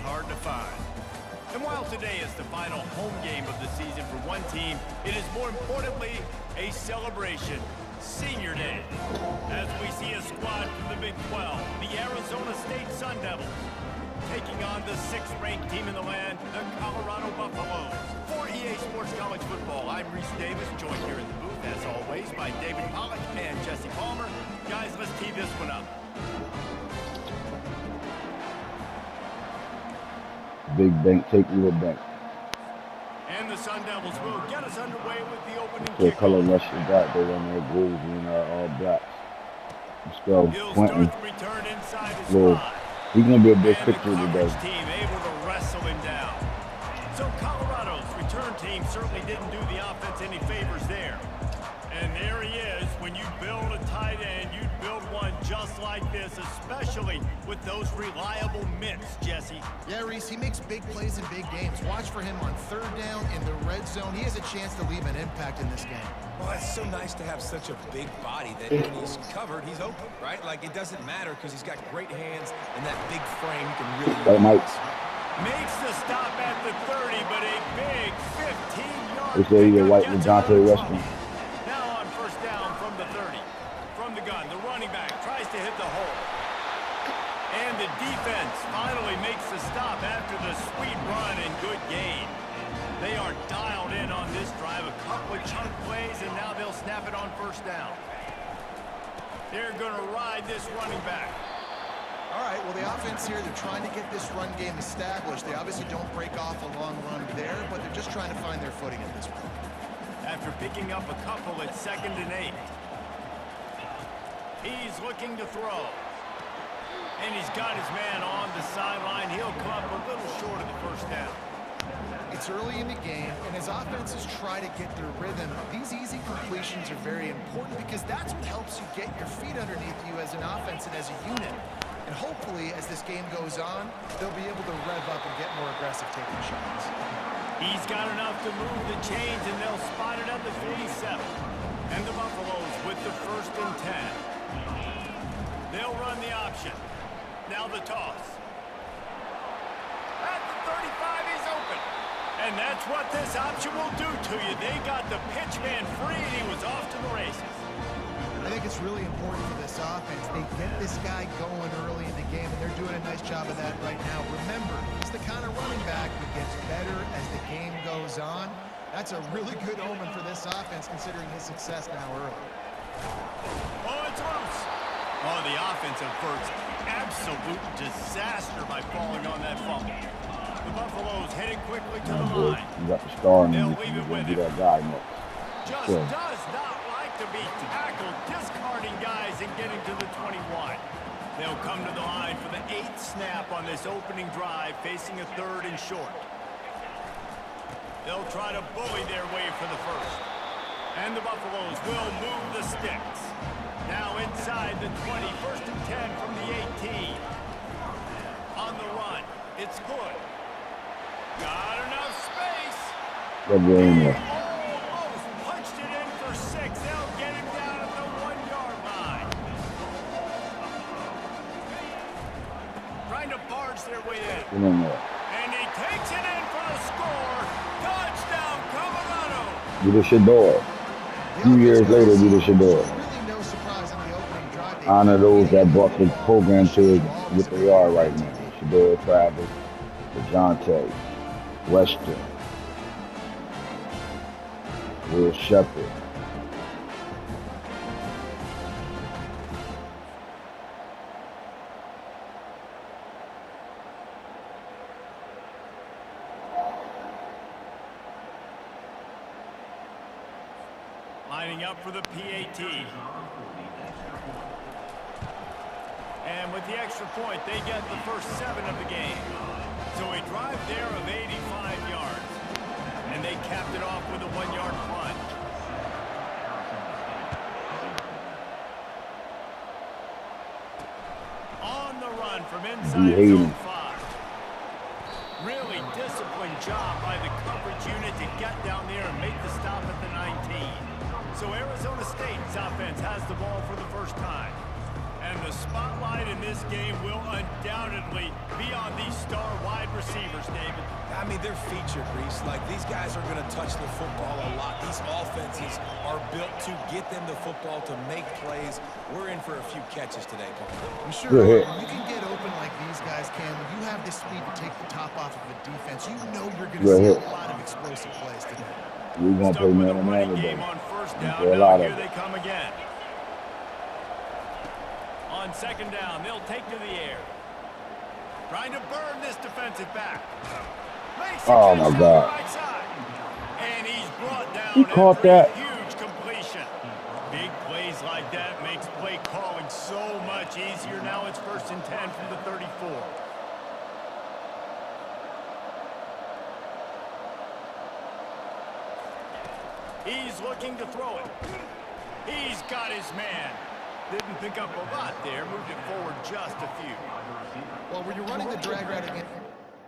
hard to find. And while today is the final home game of the season for one team, it is more importantly a celebration. Senior Day, as we see a squad from the Big 12, the Arizona State Sun Devils, taking on the 6th-ranked team in the land, the Colorado Buffaloes. For EA Sports College Football, I'm Reese Davis, joined here in the booth, as always, by David Pollack and Jesse Palmer. Guys, let's tee this one up. Big bank, take you a bank. And the Sun Devils will get us underway with the opening So kickoff. color rush you got, they run their goals in all blacks. Let's go, He'll Quentin. start the return inside his Well, spot. he's going to be a big And the picture today. coverage team able to wrestle him down. So Colorado's return team certainly didn't do the offense any favors there. And there he is. When you build a tight end, you build one just like this, especially with those reliable mitts, Jesse. Yeah, Reese, he makes big plays in big games. Watch for him on 3rd down in the red zone. He has a chance to leave an impact in this game. Well, it's so nice to have such a big body that when he's covered, he's open, right? Like, it doesn't matter because he's got great hands and that big frame can really... Makes the stop at the 30, but a big 15-yard... They say he's a white with Dante Western. Now on 1st down from the 30. From the gun, the running back tries to hit the hole. And the defense finally makes the stop after the sweet run and good gain. They are dialed in on this drive, a couple of chunk plays, and now they'll snap it on 1st down. They're going to ride this running back. All right, well, the offense here, they're trying to get this run game established. They obviously don't break off a long run there, but they're just trying to find their footing at this point. After picking up a couple at 2nd and 8. He's looking to throw. And he's got his man on the sideline. He'll come up a little short of the 1st down. It's early in the game, and as offenses try to get their rhythm, these easy completions are very important because that's what helps you get your feet underneath you as an offense and as a unit. And hopefully, as this game goes on, they'll be able to rev up and get more aggressive taking shots. He's got enough to move the chains, and they'll spot it at the 47. And the Buffaloes with the 1st and 10. They'll run the option. Now the toss. At the 35, he's open. And that's what this option will do to you. They got the pitch man free, and he was off to the races. I think it's really important for this offense. They get this guy going early in the game, and they're doing a nice job of that right now. Remember, he's the kind of running back that gets better as the game goes on. That's a really good omen for this offense, considering his success now early. Oh, it's loose. Oh, the offense averts absolute disaster by falling on that fumble. The Buffaloes heading quickly to the line. You got the star and They'll you leave it with do him. that guy next. Just Yeah. does not like to be tackled, discarding guys and getting to the 21. They'll come to the line for the 8th snap on this opening drive, facing a 3rd and short. They'll try to bully their way for the 1st. And the Buffaloes will move the sticks. Now inside the 20, 1st and 10 from the 18. On the run, it's good. Got enough space. Almost punched it in for 6. They'll get him down at the 1-yard line. Trying to barge their way in. And he takes it in for the score. Touchdown, Colorado. Do the Shador. A few years later, do the Shador. Honor those that brought the program to what they are right now. Shador, Travis, DeJounte, Western, Will Shepard. Lining up for the PAT. And with the extra point, they get the first 7 of the game. So a drive there of 85 yards. And they capped it off with a 1-yard plunge. On the run from inside zone 5. Really disciplined job by the coverage unit to get down there and make the stop at the 19. So Arizona State's offense has the ball for the first time. And the spotlight in this game will undoubtedly be on the star wide receivers, David. I mean, they're featured, Reese. Like, these guys are going to touch the football a lot. These offenses are built to get them the football, to make plays. We're in for a few catches today, Paul. I'm sure Good hit. when you can get open like these guys can, when you have the speed to take the top off of a defense, you know you're going to Good see hit. a lot of explosive plays today. We're going to Stuck play with man a to man running today. game on first We down. play a Now lot here of they it. come again. On second down, they'll take to the air. Trying to burn this defensive back. Makes the Oh, catch my down the God. right side. And he's brought down He caught after that. a huge completion. Big plays like that makes play calling so much easier. Now it's 1st and 10 from the 34. He's looking to throw it. He's got his man. Didn't pick up a lot there. Moved it forward just a few. Well, when you're running the drag route again,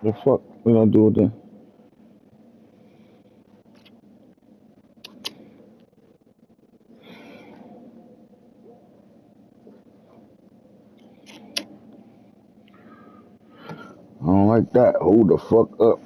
The fuck we going to do with that? I don't like that. Hold the fuck up.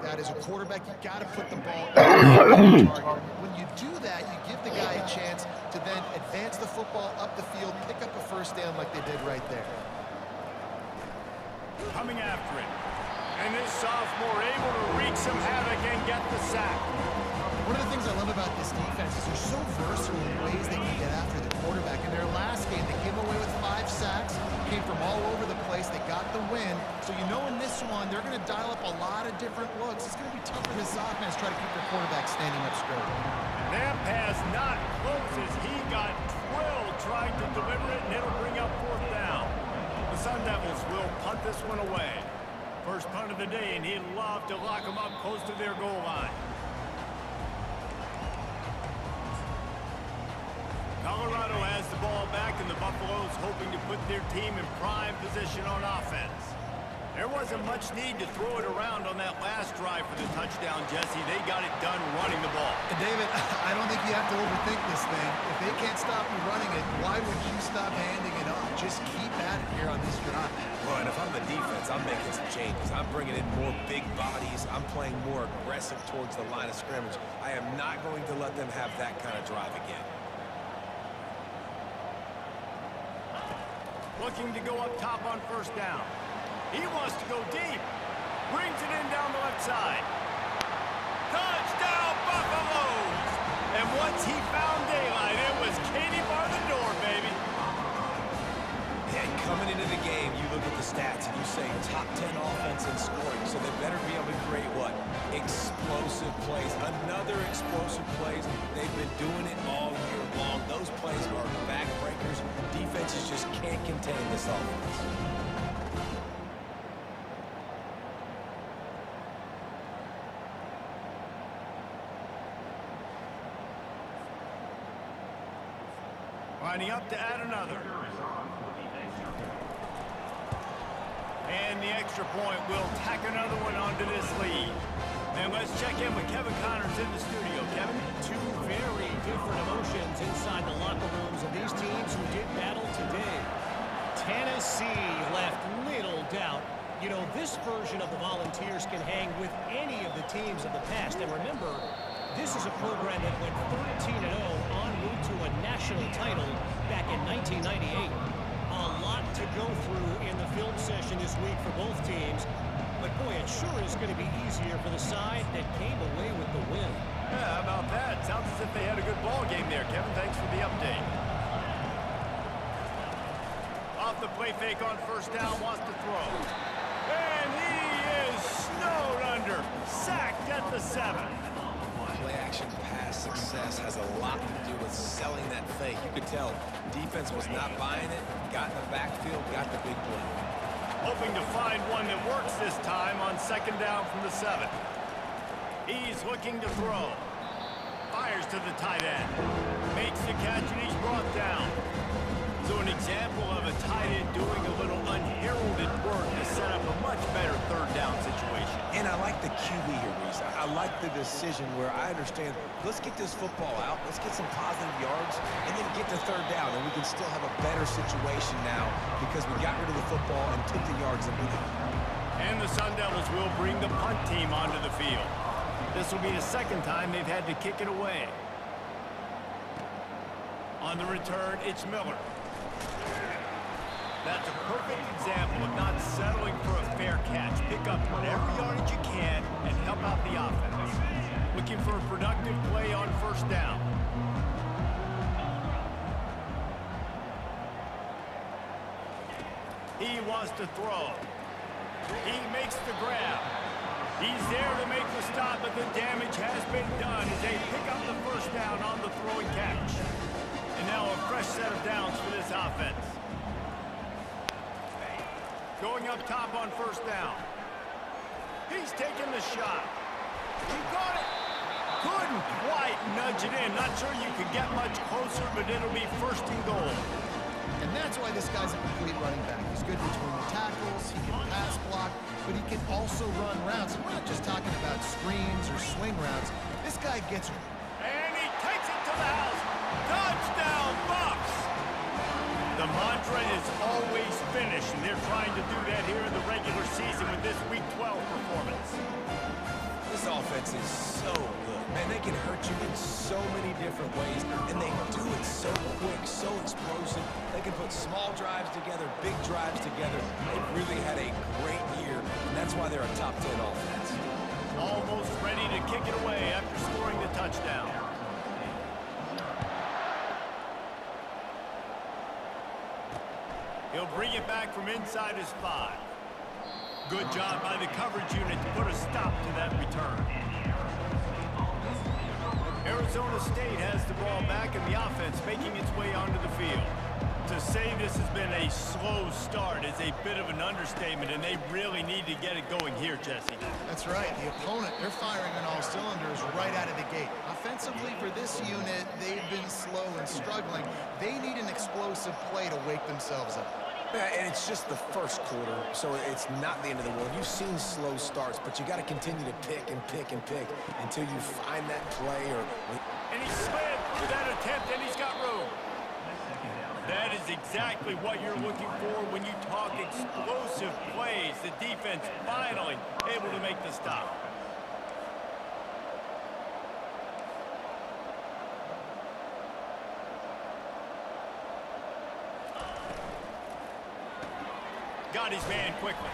That is a quarterback, you got to put the ball in the target. When you do that, you give the guy a chance to then advance the football up the field, pick up a first down like they did right there. Coming after it. And this sophomore able to wreak some havoc and get the sack. One of the things I love about this defense is they're so versatile in ways they can get after the quarterback. In their last game, they came away with 5 sacks, came from all over the place. They got the win. So you know in this one, they're going to dial up a lot of different looks. It's going to be tough for this offense to try to keep their quarterback standing up straight. That pass not close as he got drilled trying to deliver it, and it'll bring up 4th down. The Sun Devils will punt this one away. First punt of the day, and he'd love to lock them up close to their goal line. Colorado has the ball back, and the Buffaloes hoping to put their team in prime position on offense. There wasn't much need to throw it around on that last drive for the touchdown, Jesse. They got it done running the ball. And David, I don't think you have to overthink this thing. If they can't stop you running it, why would you stop handing it off? Just keep at it here on this drive. Well, and if I'm the defense, I'm making some changes. I'm bringing in more big bodies. I'm playing more aggressive towards the line of scrimmage. I am not going to let them have that kind of drive again. Looking to go up top on first down. He wants to go deep. Brings it in down the left side. Touchdown, Buffaloes! And once he found daylight, it was Katie bar the door, baby. And coming into the game, you look at the stats and you say top 10 offense in scoring, so they better be able to create what? Explosive plays. Another explosive plays. They've been doing it all year long. Those plays are backbreakers. Defenses just can't contain this offense. Lining up to add another. And the extra point will tack another one onto this lead. And let's check in with Kevin Connors in the studio. Kevin? 2 very different emotions inside the locker rooms of these teams who did battle today. Tennessee left little doubt. You know, this version of the Volunteers can hang with any of the teams of the past. And remember, this is a program that went 13-0 en route to a national title back in 1998. A lot to go through in the film session this week for both teams. But boy, it sure is going to be easier for the side that came away with the win. Yeah, how about that? Sounds as if they had a good ball game there, Kevin. Thanks for the update. Off the play fake on first down, wants to throw. And he is snowed under. Sacked at the 7. Play-action pass success has a lot to do with selling that fake. You could tell defense was not buying it, got in the backfield, got the big play. Hoping to find one that works this time on second down from the 7. He's looking to throw. Fires to the tight end. Makes the catch and he's brought down. So an example of a tight end doing a little unheralded work to set up a much better third down situation. And I like the QB here, Reese. I like the decision where I understand, let's get this football out, let's get some positive yards, and then get to third down, and we can still have a better situation now because we got rid of the football and took the yards that we needed. And the Sun Devils will bring the punt team onto the field. This will be the second time they've had to kick it away. On the return, it's Miller. That's a perfect example of not settling for a fair catch. Pick up whatever yardage you can and help out the offense. Looking for a productive play on first down. He wants to throw. He makes the grab. He's there to make the stop, but the damage has been done as they pick up the first down on the throwing catch. And now a fresh set of downs for this offense. Going up top on first down. He's taking the shot. He got it. Couldn't quite nudge it in. Not sure you could get much closer, but it'll be first and goal. And that's why this guy's a complete running back. He's good between the tackles, he can pass block, but he can also run routes. And we're not just talking about screens or swing routes. This guy gets... And he takes it to the house. Touchdown, Bucks! The The mantra is always finish, and they're trying to do that here in the regular season with this Week 12 performance. This offense is so good. Man, they can hurt you in so many different ways, and they do it so quick, so explosive. They can put small drives together, big drives together. They've really had a great year, and that's why they're a top 10 offense. Almost ready to kick it away after scoring the touchdown. He'll bring it back from inside his 5. Good job by the coverage unit to put a stop to that return. Arizona State has the ball back and the offense making its way onto the field. To say this has been a slow start is a bit of an understatement, and they really need to get it going here, Jesse. That's right. The opponent, they're firing on all cylinders right out of the gate. Offensively, for this unit, they've been slow and struggling. They need an explosive play to wake themselves up. Yeah, and it's just the first quarter, so it's not the end of the world. You've seen slow starts, but you got to continue to pick and pick and pick until you find that play. And he slid through that attempt, and he's got room. That is exactly what you're looking for when you talk explosive plays. The defense finally able to make the stop. Got his man quickly.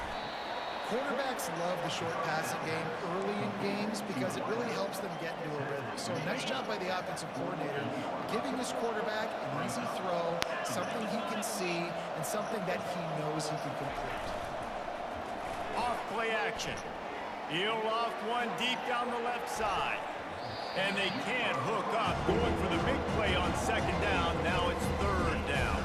Quarterbacks love the short passing game early in games because it really helps them get into a rhythm. So nice job by the offensive coordinator, giving his quarterback an easy throw, something he can see, and something that he knows he can complete. Off play action. He'll loft one deep down the left side. And they can't hook up. Going for the big play on second down. Now it's third down.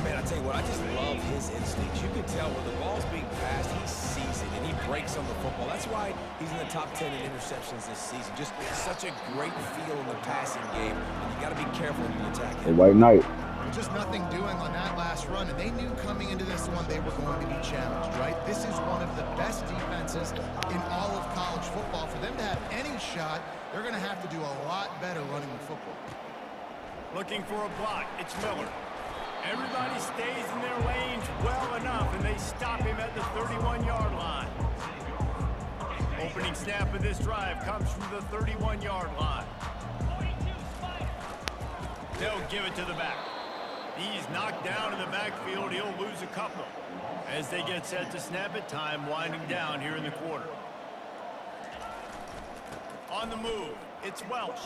Man, I tell you what, I just love his instincts. You can tell when the ball's being passed, he sees it, and he breaks on the football. That's why he's in the top 10 in interceptions this season. Just such a great feel in the passing game, and you got to be careful when you attack him. Hey, White Knight. Just nothing doing on that last run, and they knew coming into this one they were going to be challenged, right? This is one of the best defenses in all of college football. For them to have any shot, they're going to have to do a lot better running the football. Looking for a block. It's Miller. Everybody stays in their lanes well enough, and they stop him at the 31-yard line. Opening snap of this drive comes from the 31-yard line. They'll give it to the back. He's knocked down in the backfield. He'll lose a couple. As they get set to snap it, time winding down here in the quarter. On the move, it's Welch.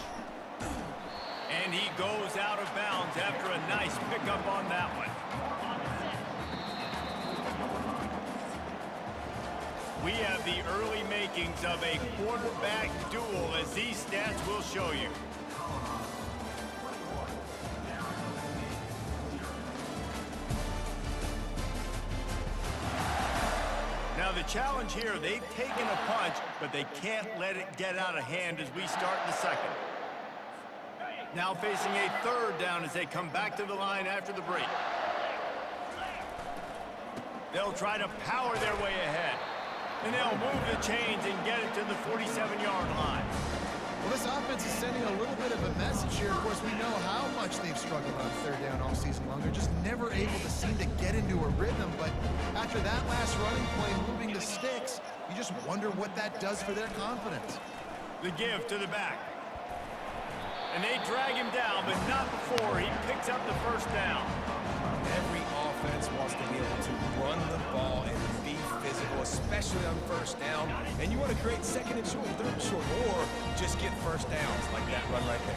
And he goes out of bounds after a nice pickup on that one. We have the early makings of a quarterback duel, as these stats will show you. Now the challenge here, they've taken a punch, but they can't let it get out of hand as we start the second. Now facing a third down as they come back to the line after the break. They'll try to power their way ahead. And they'll move the chains and get it to the 47-yard line. Well, this offense is sending a little bit of a message here. Of course, we know how much they've struggled on third down all season long. They're just never able to seem to get into a rhythm. But after that last running play, moving the sticks, you just wonder what that does for their confidence. The give to the back. And they drag him down, but not before he picks up the first down. Every offense wants to be able to run the ball and be physical, especially on first down. And you want to create second and short, third and short, or just get first downs like that run right there.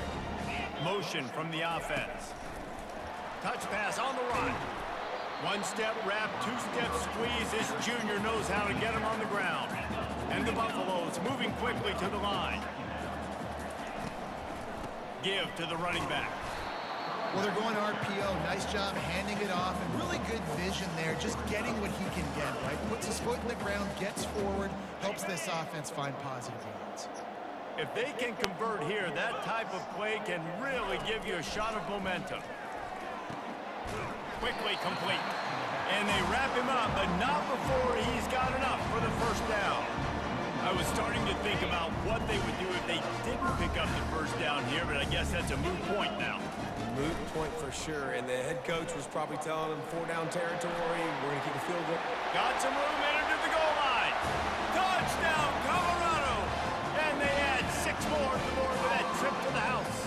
Motion from the offense. Touch pass on the run. One-step wrap, two-step squeeze. This junior knows how to get him on the ground. And the Buffaloes moving quickly to the line. Give to the running back. Well, they're going RPO. Nice job handing it off, and really good vision there, just getting what he can get, right? Puts his foot in the ground, gets forward, helps this offense find positive yards. If they can convert here, that type of play can really give you a shot of momentum. Quickly complete. And they wrap him up, but not before he's got enough for the first down. A I was starting to think about what they would do if they didn't pick up the first down here, but I guess that's a moot point now. Moot point for sure, and the head coach was probably telling them 4-down territory, we're going to keep the field goal. Got some room, entered to the goal line. Touchdown, Colorado! And they add 6 more to the board with that trip to the house.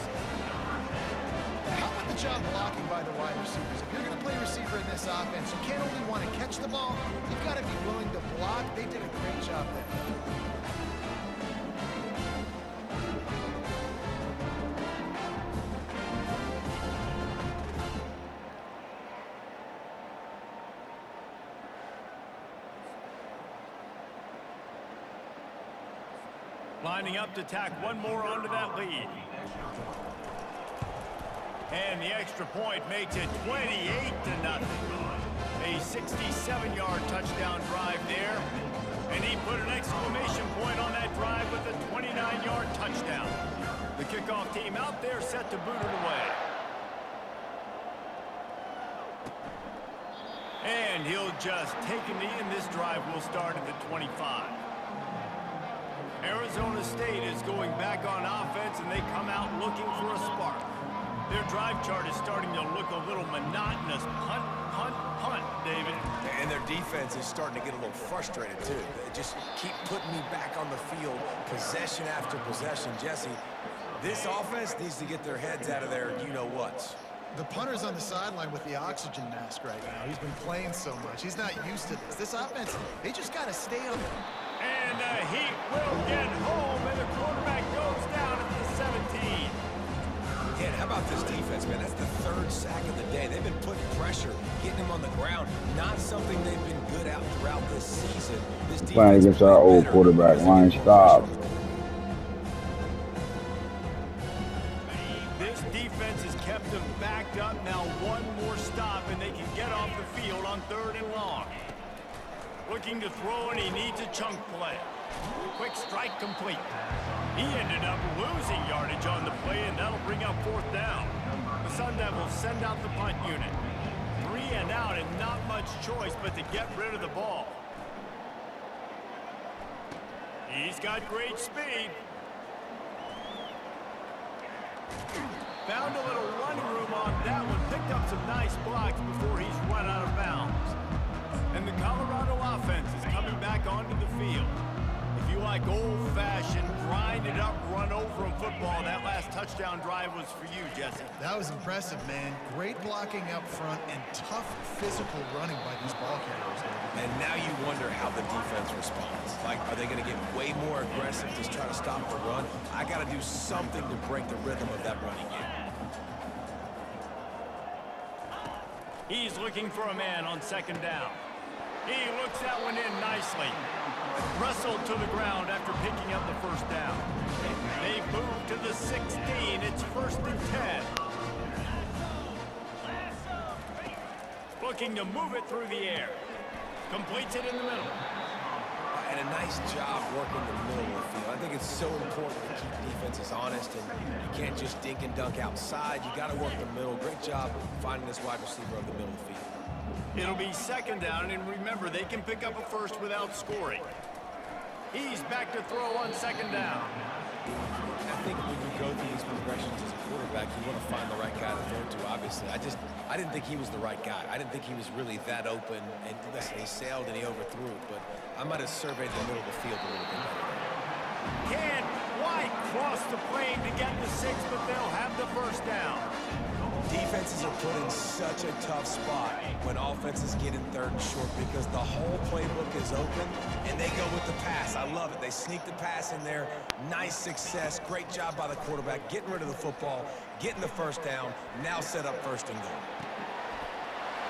How about the job blocking by the wide receivers? If you're going to play receiver in this offense, you can't only want to catch the ball, you've got to be willing to block. They did a great job there. Lining up to tack one more onto that lead. And the extra point makes it 28-0. A 67-yard touchdown drive there. And he put an exclamation point on that drive with a 29-yard touchdown. The kickoff team out there set to boot it away. And he'll just take a knee, and this drive will start at the 25. Arizona State is going back on offense, and they come out looking for a spark. Their drive chart is starting to look a little monotonous. Punt, punt, punt, David. And their defense is starting to get a little frustrated, too. They just keep putting me back on the field, possession after possession. Jesse, this offense needs to get their heads out of their you-know-whats. The punter's on the sideline with the oxygen mask right now. He's been playing so much. He's not used to this. This offense, they just got to stay on them. And he will get home, and the quarterback goes down at the 17. Yeah, how about this defense, man? That's the 3rd sack of the day. They've been putting pressure, getting him on the ground. Not something they've been good at throughout this season. This defense Playing against our old quarterback, line stop. This defense has kept them backed up. Now one more stop, and they can get off the field on 3rd and long. Looking to throw, and he needs a chunk play. Quick strike complete. He ended up losing yardage on the play, and that'll bring up 4th down. The Sun Devils send out the punt unit. 3 and out, and not much choice but to get rid of the ball. He's got great speed. Found a little running room on that one. Picked up some nice blocks before he's run out of bounds. And the Colorado offense is coming back onto the field. If you like old-fashioned, grind-it-up, run-over-'em football, that last touchdown drive was for you, Jesse. That was impressive, man. Great blocking up front and tough physical running by these ball carriers. And now you wonder how the defense responds. Like, are they going to get way more aggressive to try to stop the run? I got to do something to break the rhythm of that running game. He's looking for a man on 2nd down. He looks that one in nicely. Wrestled to the ground after picking up the 1st down. They move to the 16. It's 1st and 10. Looking to move it through the air. Completes it in the middle. And a nice job working the middle of the field. I think it's so important to keep defenses honest, and you can't just dink and dunk outside. You got to work the middle. Great job finding this wide receiver of the middle of the field. It'll be 2nd down, and remember, they can pick up a 1st without scoring. He's back to throw on 2nd down. I think when you go through these progressions as a quarterback, you want to find the right guy to throw to, obviously. I didn't think he was the right guy. I didn't think he was really that open. And listen, he sailed and he overthrew it, but I might have surveyed the middle of the field a little bit better. Can't quite cross the plane to get the 6, but they'll have the 1st down. Defenses are put in such a tough spot when offenses get in 3rd and short because the whole playbook is open and they go with the pass. I love it. They sneak the pass in there. Nice success. Great job by the quarterback getting rid of the football, getting the 1st down, now set up 1st and goal.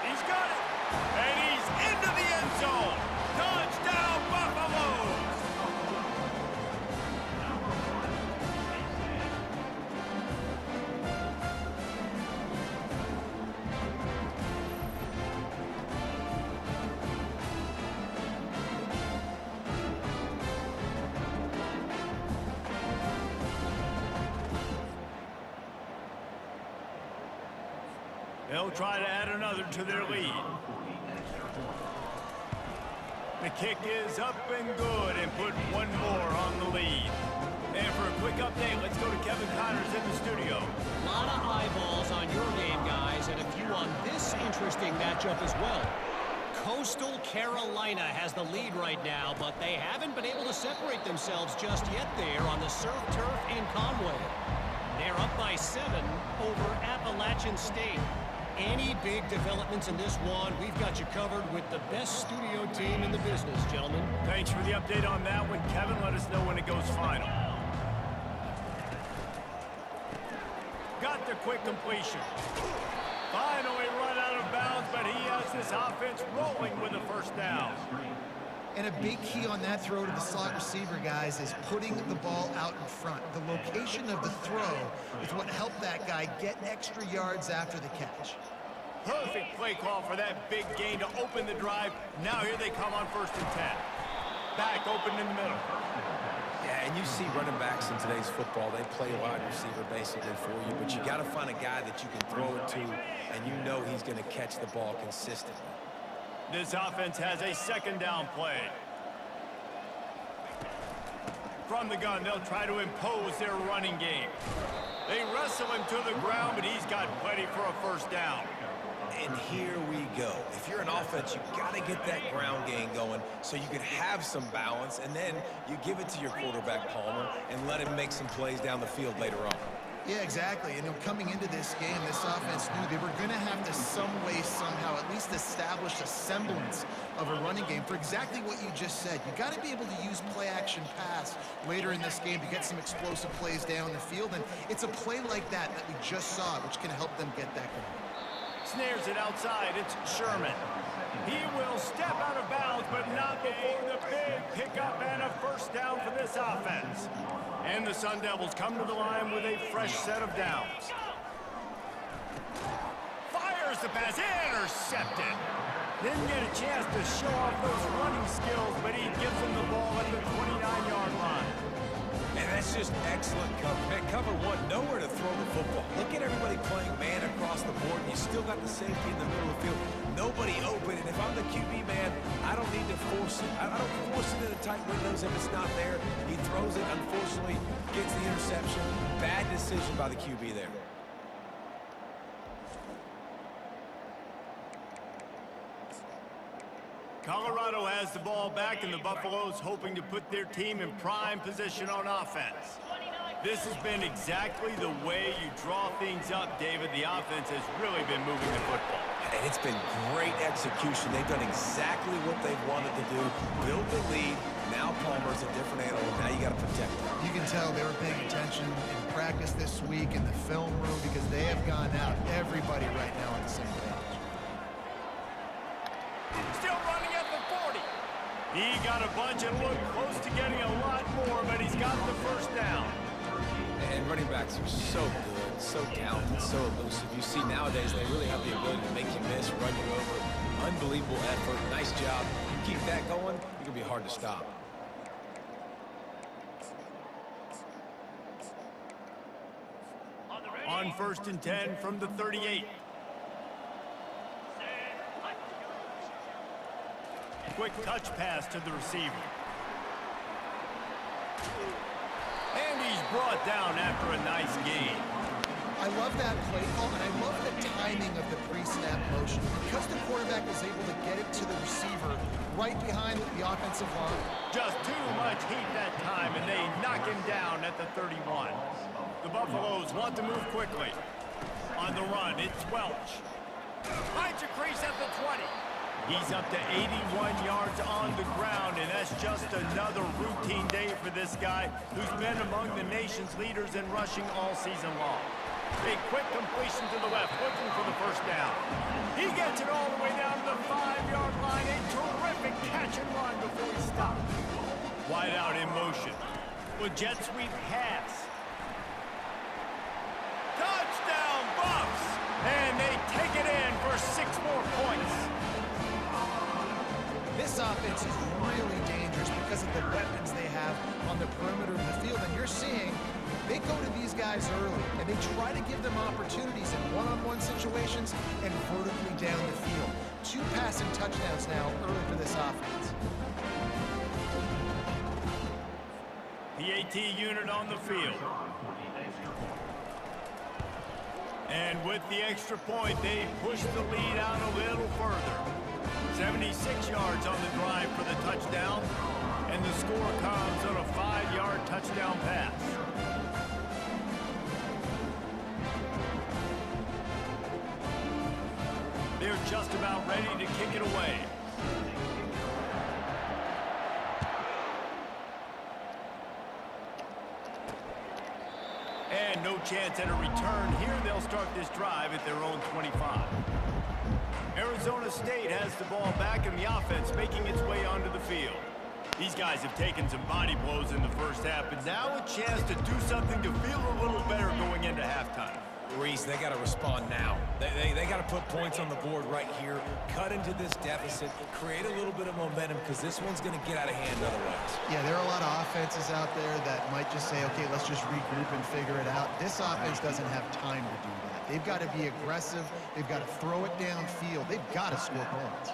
He's got it, and he's into the end zone. Touchdown, Buffalo! They'll try to add another to their lead. The kick is up and good and put one more on the lead. And for a quick update, let's go to Kevin Connors in the studio. A lot of eyeballs on your game, guys, and a few on this interesting matchup as well. Coastal Carolina has the lead right now, but they haven't been able to separate themselves just yet there on the surf turf in Conway. They're up by 7 over Appalachian State. Any big developments in this one, we've got you covered with the best studio team in the business, gentlemen. Thanks for the update on that one, Kevin. Let us know when it goes final. Got the quick completion. Finally run out of bounds, but he has this offense rolling with a first down. And a big key on that throw to the slot receiver, guys, is putting the ball out in front. The location of the throw is what helped that guy get extra yards after the catch. Perfect play call for that big gain to open the drive. Now here they come on 1st and 10. Back open in the middle. Yeah, and you see running backs in today's football, they play wide receiver basically for you, but you got to find a guy that you can throw it to, and you know he's going to catch the ball consistently. This offense has a 2nd down play. From the gun, they'll try to impose their running game. They wrestle him to the ground, but he's got plenty for a 1st down. And here we go. If you're an offense, you got to get that ground game going so you can have some balance, and then you give it to your quarterback, Palmer, and let him make some plays down the field later on. Yeah, exactly. And coming into this game, this offense knew they were going to have to some way, somehow, at least establish a semblance of a running game for exactly what you just said. You got to be able to use play-action pass later in this game to get some explosive plays down the field. And it's a play like that we just saw, which can help them get that going. Snares it outside. It's Sherman. He will step out of bounds, but not before the big pickup and a 1st down for this offense. And the Sun Devils come to the line with a fresh set of downs. Fires the pass, intercepted. Didn't get a chance to show off those running skills, but he gives him the ball at the 29-yard line. And that's just excellent cover. Man, cover 1, nowhere to throw the football. Look at everybody playing man across the board, and you still got the safety in the middle of the field. Nobody open, and if I'm the QB man, I don't need to force it. I don't force it into tight windows if it's not there. He throws it, unfortunately, gets the interception. Bad decision by the QB there. Colorado has the ball back, and the Buffaloes hoping to put their team in prime position on offense. This has been exactly the way you draw things up, David. The offense has really been moving the football. And it's been great execution. They've done exactly what they've wanted to do. Build the lead. Now Palmer's a different animal. Now you got to protect him. You can tell they were paying attention in practice this week in the film room because they have gone out, everybody right now on the same page. Still running at the 40. He got a bunch and looked close to getting a lot more, but he's got the 1st down. And running backs are so good, so talented, so elusive. You see nowadays they really have the ability to make you miss, run you over. Unbelievable effort. Nice job. You keep that going, you're going to be hard to stop. On 1st and 10 from the 38. Quick touch pass to the receiver. And he's brought down after a nice gain. I love that play call, and I love the timing of the pre-snap motion. Because the quarterback was able to get it to the receiver right behind the offensive line. Just too much heat that time, and they knock him down at the 31. The Buffaloes want to move quickly. On the run, it's Welch. Finds a crease at the 20. He's up to 81 yards on the ground, and that's just another routine day for this guy who's been among the nation's leaders in rushing all season long. A quick completion to the left, looking for the 1st down. He gets it all the way down to the 5-yard line. A terrific catch and run before he stopped. Wide out in motion. With jet sweep pass. Touchdown Buffs! And they take it in for 6 more points. This offense is really dangerous because of the weapons they have on the perimeter of the field. And you're seeing they go to these guys early, and they try to give them opportunities in one-on-one situations and vertically down the field. 2 passing touchdowns now early for this offense. The AT unit on the field. And with the extra point, they push the lead out a little further. 76 yards on the drive for the touchdown, and the score comes on a 5-yard touchdown pass. They're just about ready to kick it away. And no chance at a return here. They'll start this drive at their own 25. Arizona State has the ball back in the offense, making its way onto the field. These guys have taken some body blows in the first half, but now a chance to do something to feel a little better going into halftime. Reese, they got to respond now. They got to put points on the board right here, cut into this deficit, create a little bit of momentum, because this one's going to get out of hand otherwise. Yeah, there are a lot of offenses out there that might just say, okay, let's just regroup and figure it out. This offense doesn't have time to do that. They've got to be aggressive. They've got to throw it downfield. They've got to score points.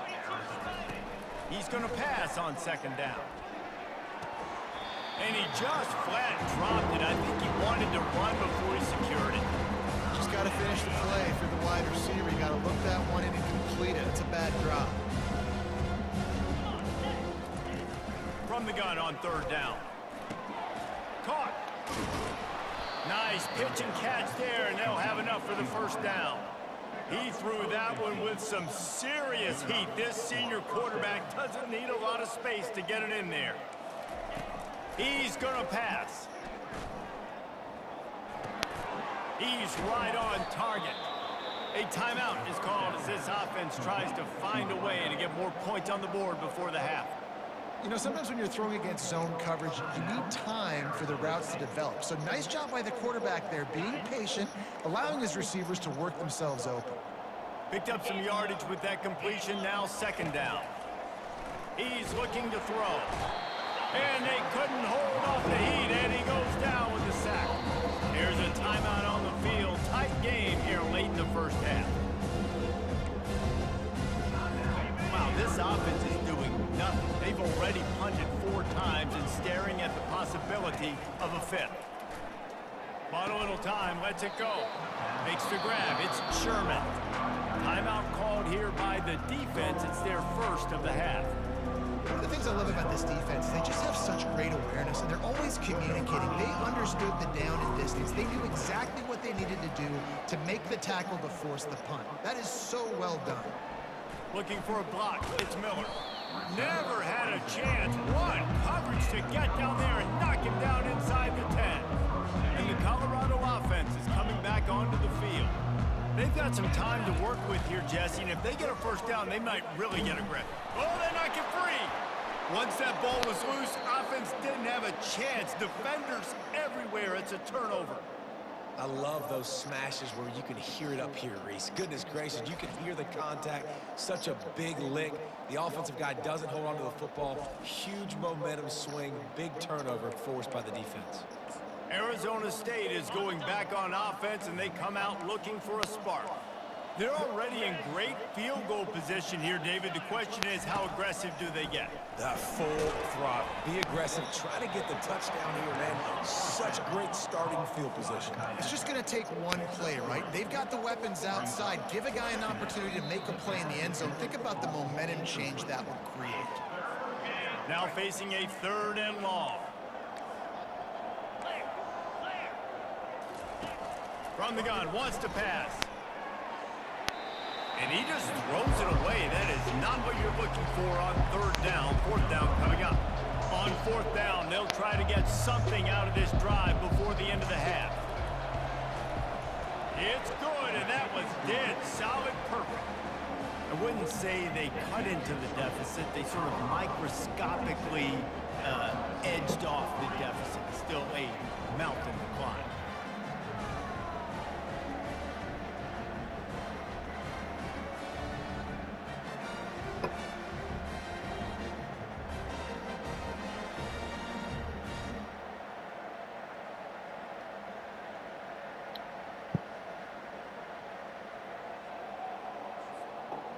He's going to pass on second down. And he just flat dropped it. I think he wanted to run before he secured it. Just got to finish the play for the wide receiver. You got to look that one in and complete it. It's a bad drop. From the gun on third down. Caught. Nice pitch and catch there, and they'll have enough for the first down. He threw that one with some serious heat. This senior quarterback doesn't need a lot of space to get it in there. He's going to pass. He's right on target. A timeout is called as this offense tries to find a way to get more points on the board before the half. You know, sometimes when you're throwing against zone coverage, you need time for the routes to develop. So nice job by the quarterback there, being patient, allowing his receivers to work themselves open. Picked up some yardage with that completion, now second down. He's looking to throw. And they couldn't hold off the heat, and he goes down with the sack. Here's a timeout on the field. Tight game here late in the first half. Wow, this offense is doing nothing. They've already punted 4 times and staring at the possibility of a 5th. Bought a little time, lets it go. Makes the grab, it's Sherman. Timeout called here by the defense. It's their first of the half. One of the things I love about this defense is they just have such great awareness, and they're always communicating. They understood the down and distance. They knew exactly what they needed to do to make the tackle to force the punt. That is so well done. Looking for a block. It's Miller. Never had a chance. One coverage to get down there and knock him down inside the 10. And the Colorado offense is coming back onto the field. They've got some time to work with here, Jesse, and if they get a first down, they might really get a grip. Oh, they knock it free. Once that ball was loose, offense didn't have a chance. Defenders everywhere. It's a turnover. I love those smashes where you can hear it up here, Reese. Goodness gracious, you can hear the contact. Such a big lick. The offensive guy doesn't hold on to the football. Huge momentum swing, big turnover forced by the defense. Arizona State is going back on offense, and they come out looking for a spark. They're already in great field goal position here, David. The question is, how aggressive do they get? The full throttle. Be aggressive. Try to get the touchdown here, man. Such great starting field position. It's just going to take one play, right? They've got the weapons outside. Give a guy an opportunity to make a play in the end zone. Think about the momentum change that would create. Now facing a 3rd and long. From the gun, wants to pass. And he just throws it away. That is not what you're looking for on 3rd down. 4th down coming up. On 4th down, they'll try to get something out of this drive before the end of the half. It's good, and that was dead solid perfect. I wouldn't say they cut into the deficit. They sort of microscopically edged off the deficit. Still a mountain to climb.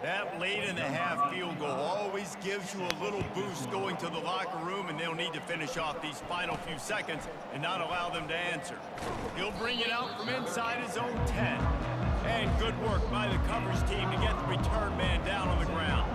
That late in the half field goal always gives you a little boost going to the locker room, and they'll need to finish off these final few seconds and not allow them to answer. He'll bring it out from inside his own 10. And good work by the coverage team to get the return man down on the ground.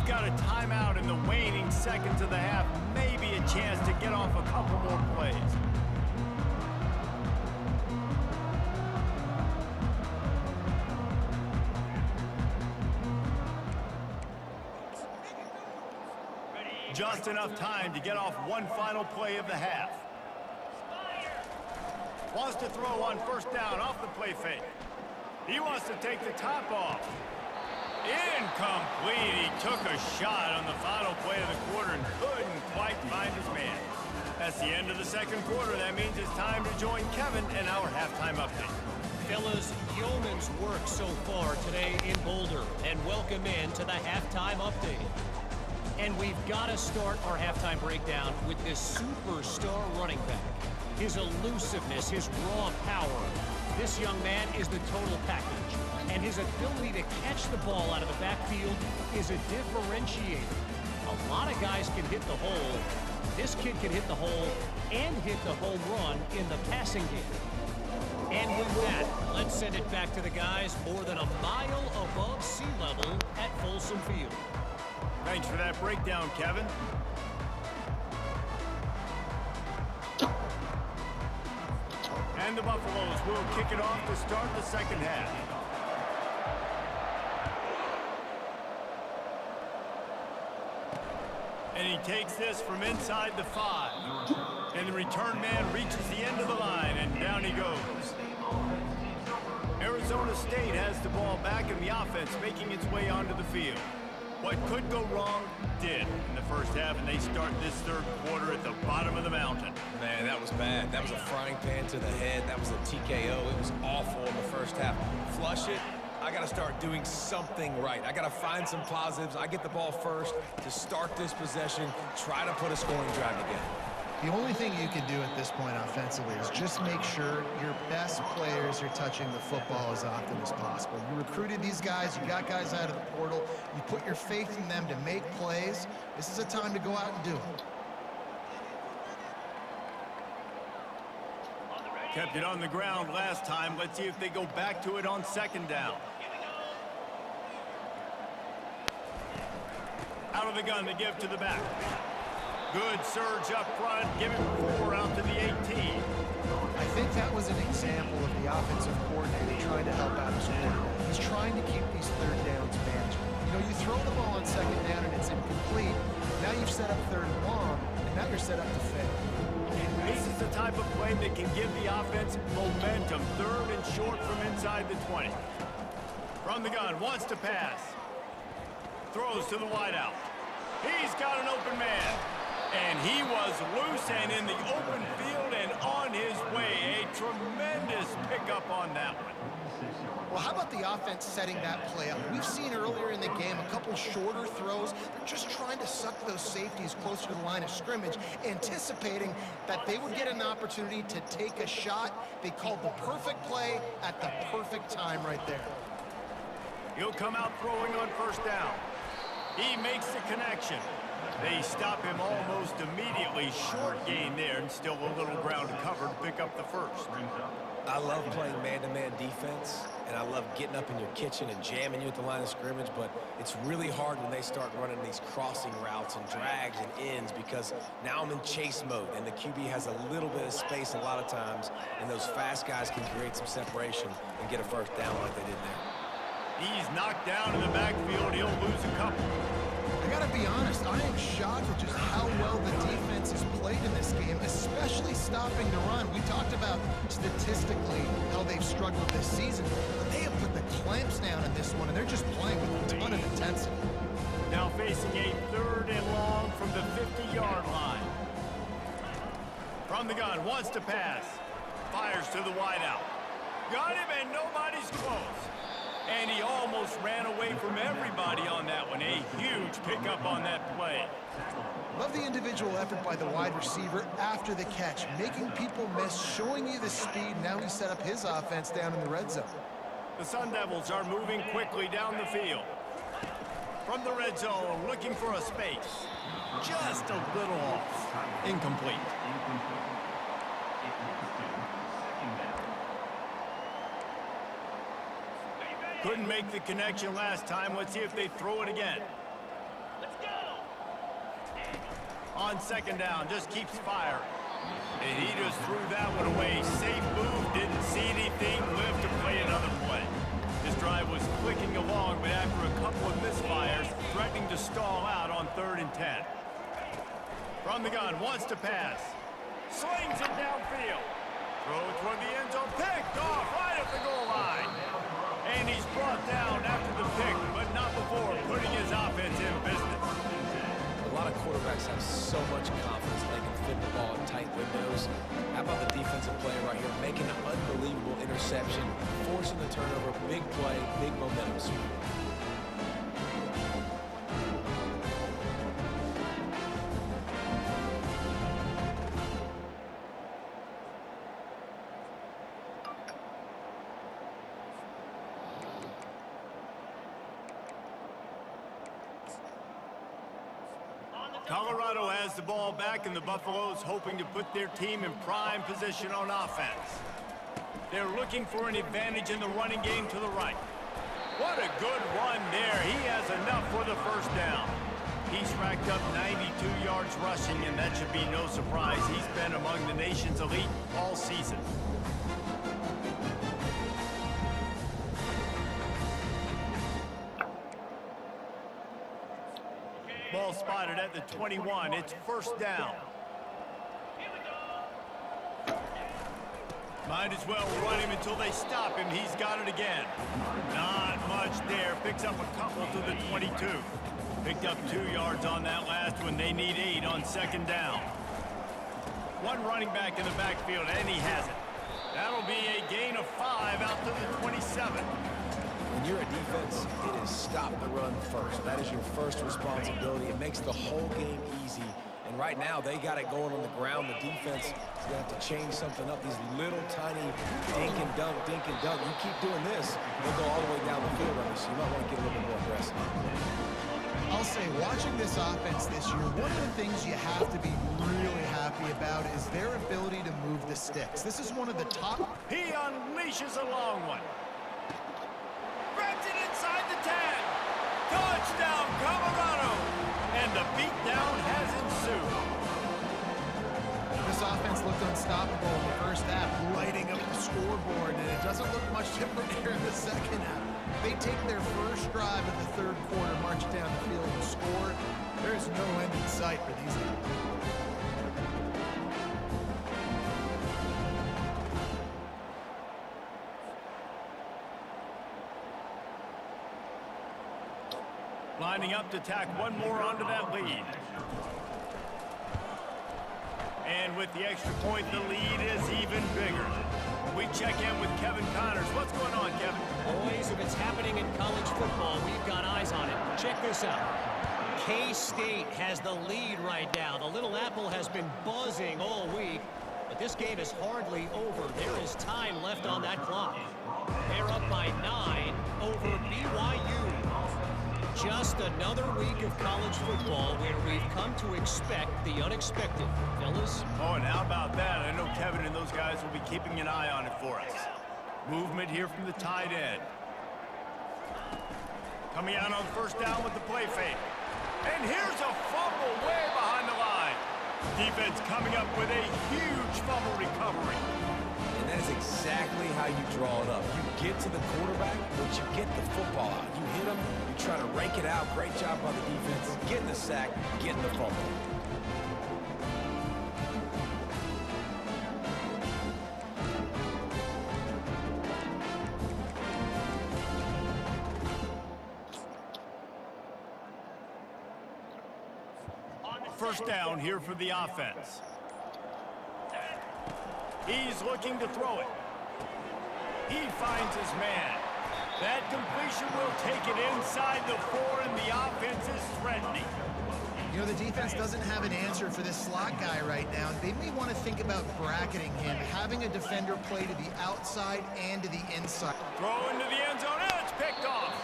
Got a timeout in the waning seconds of the half. Maybe a chance to get off a couple more plays. Just enough time to get off one final play of the half. Wants to throw on first down off the play fake. He wants to take the top off. Incomplete. He took a shot on the final play of the quarter and couldn't quite find his man. That's the end of the second quarter. That means it's time to join Kevin in our halftime update. Fellas, yeoman's work so far today in Boulder, and welcome in to the halftime update. And we've got to start our halftime breakdown with this superstar running back. His elusiveness, his raw power. This young man is the total package. And his ability to catch the ball out of the backfield is a differentiator. A lot of guys can hit the hole. This kid can hit the hole and hit the home run in the passing game. And with that, let's send it back to the guys more than a mile above sea level at Folsom Field. Thanks for that breakdown, Kevin. And the Buffaloes will kick it off to start the second half. And he takes this from inside the 5. And the return man reaches the end of the line, and down he goes. Arizona State has the ball back in the offense, making its way onto the field. What could go wrong did in the first half, and they start this third quarter at the bottom of the mountain. Man, that was bad. That was a frying pan to the head. That was a TKO. It was awful in the first half. Flush it. I got to start doing something right. I got to find some positives. I get the ball first to start this possession, try to put a scoring drive together. The only thing you can do at this point offensively is just make sure your best players are touching the football as often as possible. You recruited these guys, you got guys out of the portal, you put your faith in them to make plays. This is a time to go out and do it. Kept it on the ground last time. Let's see if they go back to it on second down. Out of the gun, they give to the back. Good surge up front, give him 4 out to the 18. I think that was an example of the offensive coordinator trying to help out his quarterback. He's trying to keep these third downs manageable. You know, you throw the ball on second down and it's incomplete. Now you've set up third and long, and now you're set up to fail. This is the type of play that can give the offense momentum. Third and short from inside the 20. From the gun, wants to pass. Throws to the wideout. He's got an open man. And he was loose and in the open field and on his way. A tremendous pickup on that one. Well, how about the offense setting that play up? We've seen earlier in the game a couple shorter throws. They're just trying to suck those safeties closer to the line of scrimmage, anticipating that they would get an opportunity to take a shot. They called the perfect play at the perfect time right there. He'll come out throwing on first down. He makes the connection. They stop him almost immediately. Short gain there, and still a little ground to cover to pick up the first. I love playing man-to-man defense, and I love getting up in your kitchen and jamming you at the line of scrimmage, but it's really hard when they start running these crossing routes and drags and ends because now I'm in chase mode, and the QB has a little bit of space a lot of times, and those fast guys can create some separation and get a first down like they did there. He's knocked down in the backfield. He'll lose a couple. I gotta be honest, I am shocked at just how well the defense has played in this game, especially stopping the run. We talked about statistically how they've struggled this season, but they have put the clamps down in this one, and they're just playing with a ton of intensity. Now facing a third and long from the 50-yard line. From the gun, wants to pass. Fires to the wideout. Got him, and nobody's close. And he almost ran away from everybody on that one. A huge pickup on that play. Love the individual effort by the wide receiver after the catch, making people miss, showing you the speed. Now he set up his offense down in the red zone. The Sun Devils are moving quickly down the field. From the red zone, looking for a space. Just a little off. Incomplete. Couldn't make the connection last time. Let's see if they throw it again. On second down, just keeps firing. And he just threw that one away. Safe move, didn't see anything, lived to play another play. This drive was clicking along, but after a couple of misfires, threatening to stall out on 3rd and 10. From the gun, wants to pass. Slings it downfield. Throw toward the end zone, picked off right at the goal line. And he's brought down after the pick, but not before putting his offense in business. A lot of quarterbacks have so much confidence they can fit the ball in tight windows. How about the defensive player right here making an unbelievable interception, forcing the turnover, big play, big momentum swing. Colorado has the ball back, and the Buffaloes hoping to put their team in prime position on offense. They're looking for an advantage in the running game to the right. What a good run there. He has enough for the first down. He's racked up 92 yards rushing, and that should be no surprise. He's been among the nation's elite all season. Ball spotted at the 21. It's first down. Might as well run him until they stop him. He's got it again. Not much there. Picks up a couple to the 22. Picked up 2 yards on that last one. They need 8 on second down. One running back in the backfield, and he has it. That'll be a gain of 5 out to the 27. When you're a defense, it is stop the run first. That is your first responsibility. It makes the whole game easy. And right now, they got it going on the ground. The defense is going to have to change something up. These little tiny dink and dunk, dink and dunk. You keep doing this, they'll go all the way down the field on you. So you might want to get a little bit more aggressive. I'll say, watching this offense this year, one of the things you have to be really happy about is their ability to move the sticks. This is one of the top. He unleashes a long one. Grabs it inside the 10. Touchdown, Colorado. And the beatdown has ensued. This offense looked unstoppable in the first half, lighting up the scoreboard, and it doesn't look much different here in the second half. They take their first drive in the third quarter, march down the field and score. There's no end in sight for these guys. Lining up to tack one more onto that lead. And with the extra point, the lead is even bigger. We check in with Kevin Connors. What's going on, Kevin? Boys, if it's happening in college football, we've got eyes on it. Check this out. K-State has the lead right now. The Little Apple has been buzzing all week, but this game is hardly over. There is time left on that clock. They're up by 9 over BYU. Just another week of college football where we've come to expect the unexpected. Fellas? Oh, and how about that? I know Kevin and those guys will be keeping an eye on it for us. Movement here from the tight end. Coming out on first down with the play fake. And here's a fumble way behind the line. Defense coming up with a huge fumble recovery. And that is exactly how you draw it up. You get to the quarterback, but you get the football out. You hit him, you try to rake it out. Great job by the defense. Getting the sack, getting the fumble. First down here for the offense. He's looking to throw it. He finds his man. That completion will take it inside the 4, and the offense is threatening. You know, the defense doesn't have an answer for this slot guy right now. They may want to think about bracketing him, having a defender play to the outside and to the inside. Throw into the end zone, and it's picked off.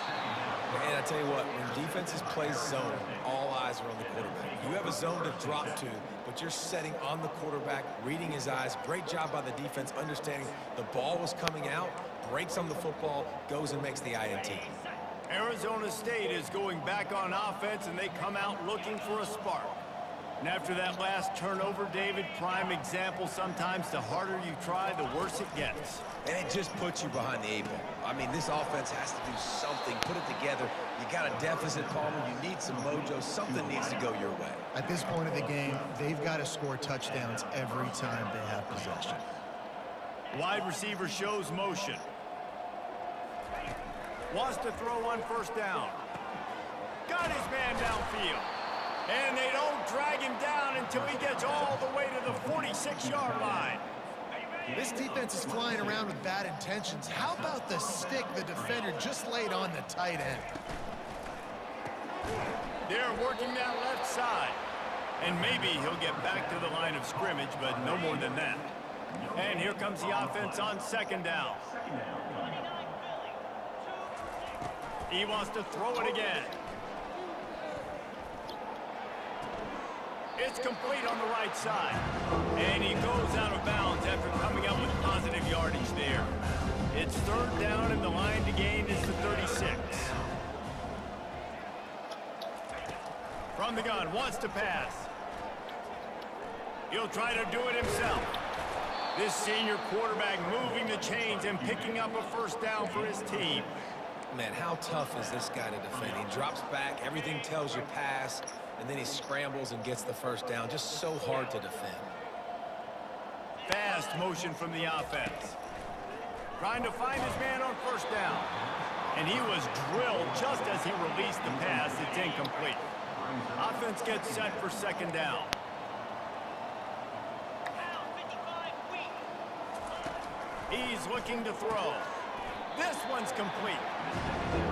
And I tell you what, when defenses play zone, all eyes are on the quarterback. You have a zone to drop to, but you're setting on the quarterback, reading his eyes. Great job by the defense, understanding the ball was coming out, breaks on the football, goes and makes the INT. Arizona State is going back on offense, and they come out looking for a spark. And after that last turnover, David, prime example, sometimes the harder you try, the worse it gets. And it just puts you behind the 8 ball. I mean, this offense has to do something, put it together. You got a deficit, Palmer. You need some mojo. Something needs to go your way. At this point of the game, they've got to score touchdowns every time they have possession. Wide receiver shows motion. Wants to throw on first down. Got his man downfield. And they don't drag him down until he gets all the way to the 46-yard line. This defense is flying around with bad intentions. How about the stick the defender just laid on the tight end? They're working that left side. And maybe he'll get back to the line of scrimmage, but no more than that. And here comes the offense on second down. He wants to throw it again. It's complete on the right side. And he goes out of bounds after coming up with positive yardage there. It's third down, and the line to gain is the 36. From the gun, wants to pass. He'll try to do it himself. This senior quarterback moving the chains and picking up a first down for his team. Man, how tough is this guy to defend? He drops back, everything tells you pass, and then he scrambles and gets the first down. Just so hard to defend. Fast motion from the offense. Trying to find his man on first down. And he was drilled just as he released the pass. It's incomplete. Offense gets set for second down. He's looking to throw. This one's complete.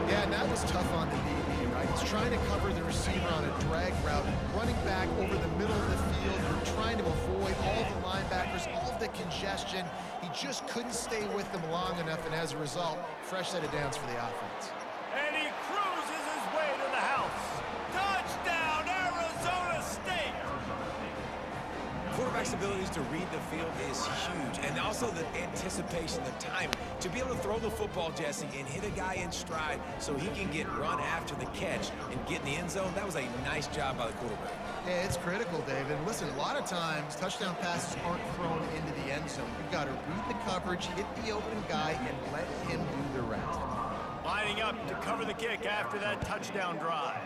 Yeah, and that was tough on the DB, right? He's trying to cover the receiver on a drag route, running back over the middle of the field. You're trying to avoid all the linebackers, all of the congestion. He just couldn't stay with them long enough, and as a result, fresh set of downs for the offense. And he cruises his way to the house. Touchdown, Arizona State! Quarterback's abilities to read the field is huge, and also the anticipation, the time to be able to throw the football, Jesse, and hit a guy in stride so he can get run after the catch and get in the end zone. That was a nice job by the quarterback. Yeah, it's critical, David. Listen, a lot of times touchdown passes aren't thrown into the end zone. You've got to read the coverage, hit the open guy, and let him do the rest. Lining up to cover the kick after that touchdown drive.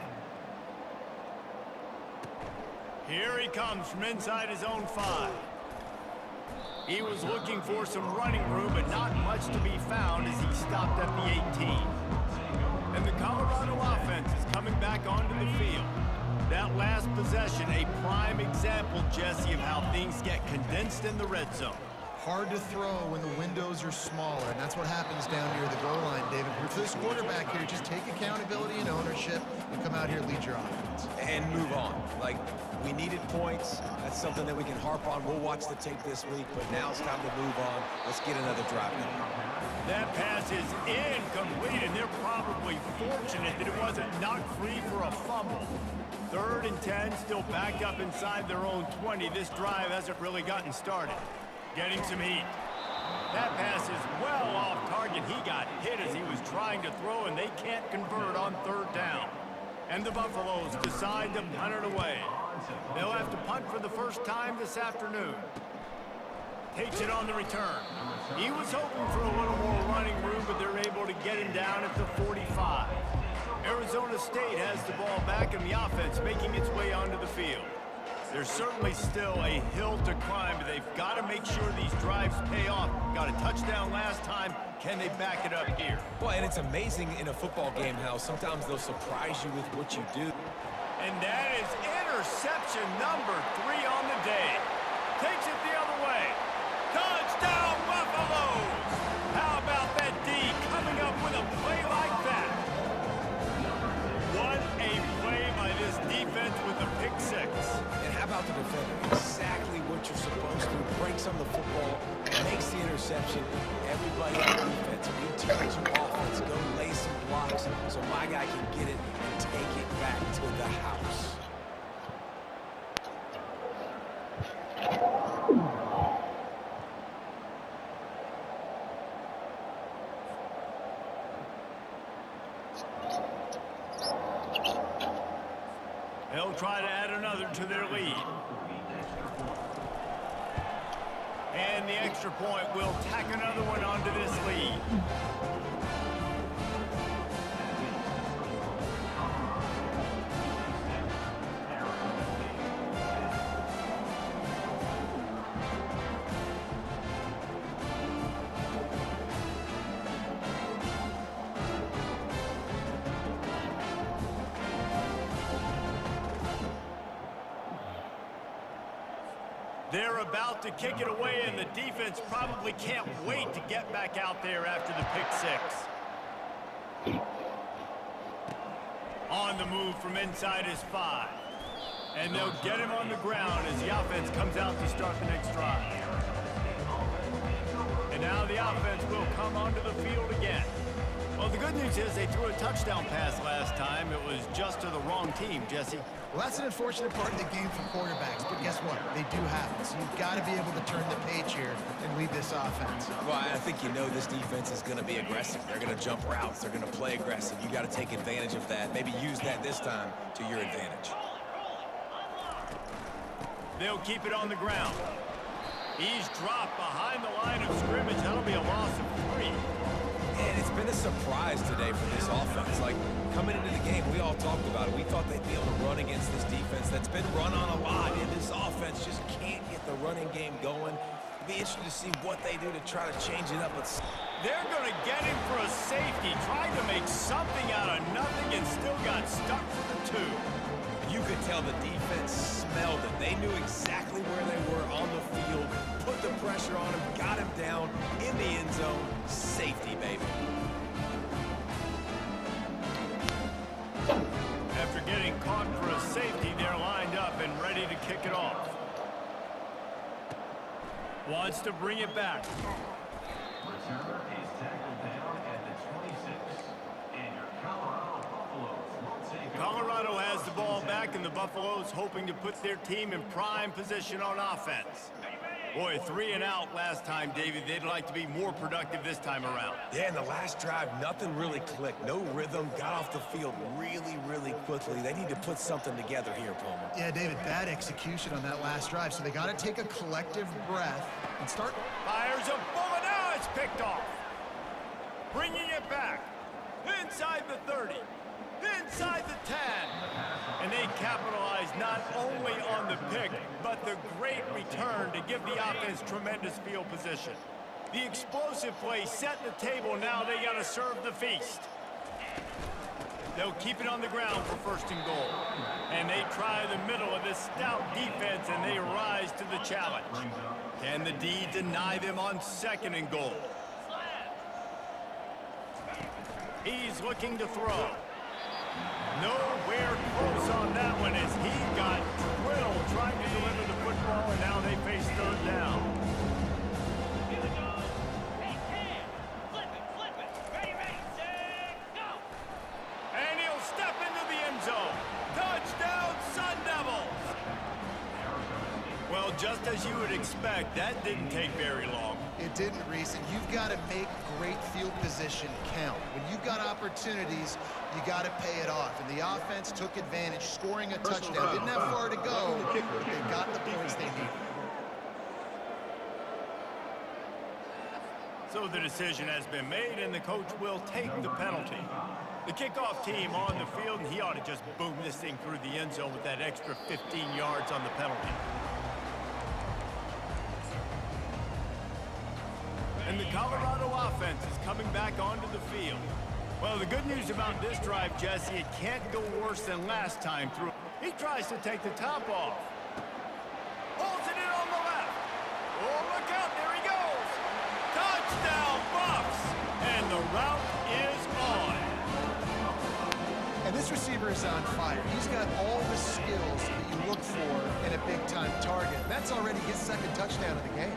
Here he comes from inside his own 5. He was looking for some running room, but not much to be found as he stopped at the 18. And the Colorado offense is coming back onto the field. That last possession, a prime example, Jesse, of how things get condensed in the red zone. Hard to throw when the windows are smaller, and that's what happens down near the goal line, David. For this quarterback here, just take accountability and ownership and come out here and lead your offense. And move on. Like, we needed points. That's something that we can harp on. We'll watch the tape this week, but now it's time to move on. Let's get another drive going. That pass is incomplete, and they're probably fortunate that it wasn't knocked free for a fumble. 3rd and 10, still backed up inside their own 20. This drive hasn't really gotten started. Getting some heat. That pass is well off target. He got hit as he was trying to throw, and they can't convert on 3rd down. And the Buffaloes decide to punt it away. They'll have to punt for the first time this afternoon. Takes it on the return. He was hoping for a little more running room, but they're able to get him down at the 45. Arizona State has the ball back, and the offense making its way onto the field. There's certainly still a hill to climb, but they've got to make sure these drives pay off. Got a touchdown last time. Can they back it up here? Well, and it's amazing in a football game how sometimes they'll surprise you with what you do. And that is interception number 3 on the day. Takes it the other way. Touchdown, Buffaloes! How about that D coming up with a play about the defender. Exactly what you're supposed to. Breaks on the football, makes the interception. Everybody on defense returns to offense. Go lay some blocks so my guy can get it and take it back to the house. They'll try to add another to their lead. And the extra point will tack another one onto this lead. They're about to kick it away, and the defense probably can't wait to get back out there after the pick six. On the move from inside his 5. And they'll get him on the ground as the offense comes out to start the next drive. And now the offense will come onto the field again. Well, the good news is they threw a touchdown pass last time. It was just to the wrong team, Jesse. Well, that's an unfortunate part of the game for quarterbacks, but guess what? They do happen. So you've got to be able to turn the page here and lead this offense. Well, I think you know this defense is going to be aggressive. They're going to jump routes. They're going to play aggressive. You got to take advantage of that. Maybe use that this time to your advantage. They'll keep it on the ground. He's dropped behind the line of scrimmage. That'll be a loss of 3. And it's been a surprise today for this offense. Like, coming into the game, we all talked about it. We thought they'd be able to run against this defense that's been run on a lot, and this offense just can't get the running game going. It'll be interesting to see what they do to try to change it up. But they're going to get him for a safety. Tried to make something out of nothing and still got stuck for the 2. You could tell the defense smelled it. They knew exactly where they were on the field, put the pressure on him, got him down in the end zone. Safety, baby. After getting caught for a safety, they're lined up and ready to kick it off. Wants to bring it back. Returner is tackled down at the 26. And your Colorado Buffaloes will take over. Colorado has the ball back, and the Buffaloes hoping to put their team in prime position on offense. Boy, 3 and out last time, David. They'd like to be more productive this time around. Yeah, in the last drive, nothing really clicked. No rhythm, got off the field really, really quickly. They need to put something together here, Palmer. Yeah, David, bad execution on that last drive. So they got to take a collective breath and start. Fires a bullet. Now it's picked off. Bringing it back. Inside the 30. Inside the 10. And they capitalize not only on the pick, but the great return to give the offense tremendous field position. The explosive play set the table. Now they got to serve the feast. They'll keep it on the ground for 1st and goal. And they try the middle of this stout defense, and they rise to the challenge. Can the D deny them on 2nd and goal? He's looking to throw. Nowhere close on that one as he got drilled trying to deliver the football, and now they face 3rd down. Here we go. Hey, Cam. Flip it. Ready, set, go. And he'll step into the end zone. Touchdown, Sun Devils! Well, just as you would expect, that didn't take very long. It didn't, Reese, and you've got to make great field position count. When you've got opportunities, you got to pay it off. And the offense took advantage, scoring a touchdown. Didn't have far to go, but they got the points they needed. So the decision has been made, and the coach will take the penalty. The kickoff team on the field, and he ought to just boom this thing through the end zone with that extra 15 yards on the penalty. And the Colorado offense is coming back onto the field. Well, the good news about this drive, Jesse, it can't go worse than last time through. He tries to take the top off. Holds it in on the left. Oh, look out, there he goes. Touchdown, Buffs. And the route is on. And This receiver is on fire. He's got all the skills that you look for in a big-time target. That's already his second touchdown of the game.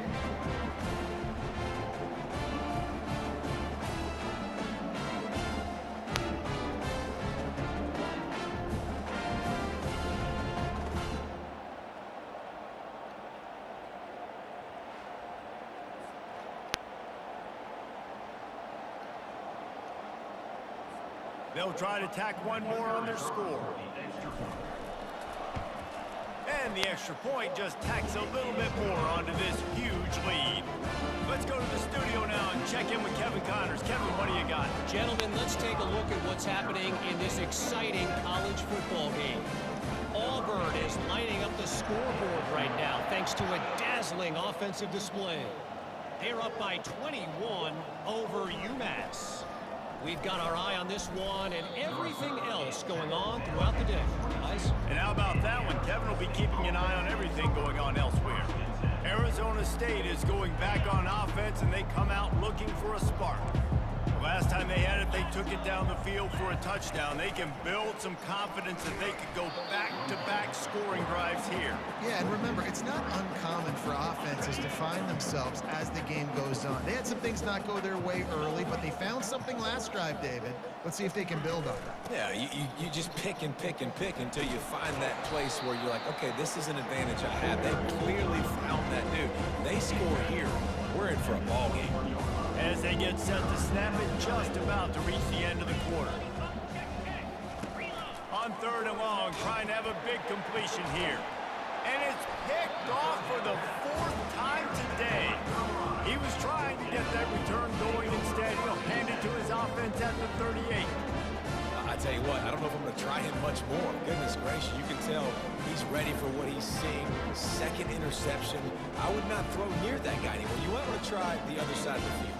They'll try to tack one more on their score. And the extra point just tacks a little bit more onto this huge lead. Let's go to the studio now and check in with Kevin Connors. Kevin, what do you got? Gentlemen, let's take a look at what's happening in this exciting college football game. Auburn is lining up the scoreboard right now thanks to a dazzling offensive display. They're up by 21 over UMass. We've got our eye on this one and everything else going on throughout the day. Guys? And how about that one? Kevin will be keeping an eye on everything going on elsewhere. Arizona State is going back on offense, and they come out looking for a spark. The last time they had it, they took it down the field for a touchdown. They can build some confidence that they could go back-to-back scoring drives here. Yeah, and remember, it's not uncommon for offenses to find themselves as the game goes on. They had some things not go their way early, but they found something last drive, David. Let's see if they can build on that. Yeah, you just pick and pick and pick until you find that place where you're like, okay, this is an advantage I have. They clearly found that dude. They score here. We're in for a ball game. As they get set to snap it, just about to reach the end of the quarter. On 3rd and long, trying to have a big completion here. And it's picked off for the 4th time today. He was trying to get that return going. Instead, he'll hand it to his offense at the 38. I tell you what, I don't know if I'm going to try him much more. Goodness gracious, you can tell he's ready for what he's seeing. Second interception. I would not throw near that guy anymore. You might want to try the other side of the field.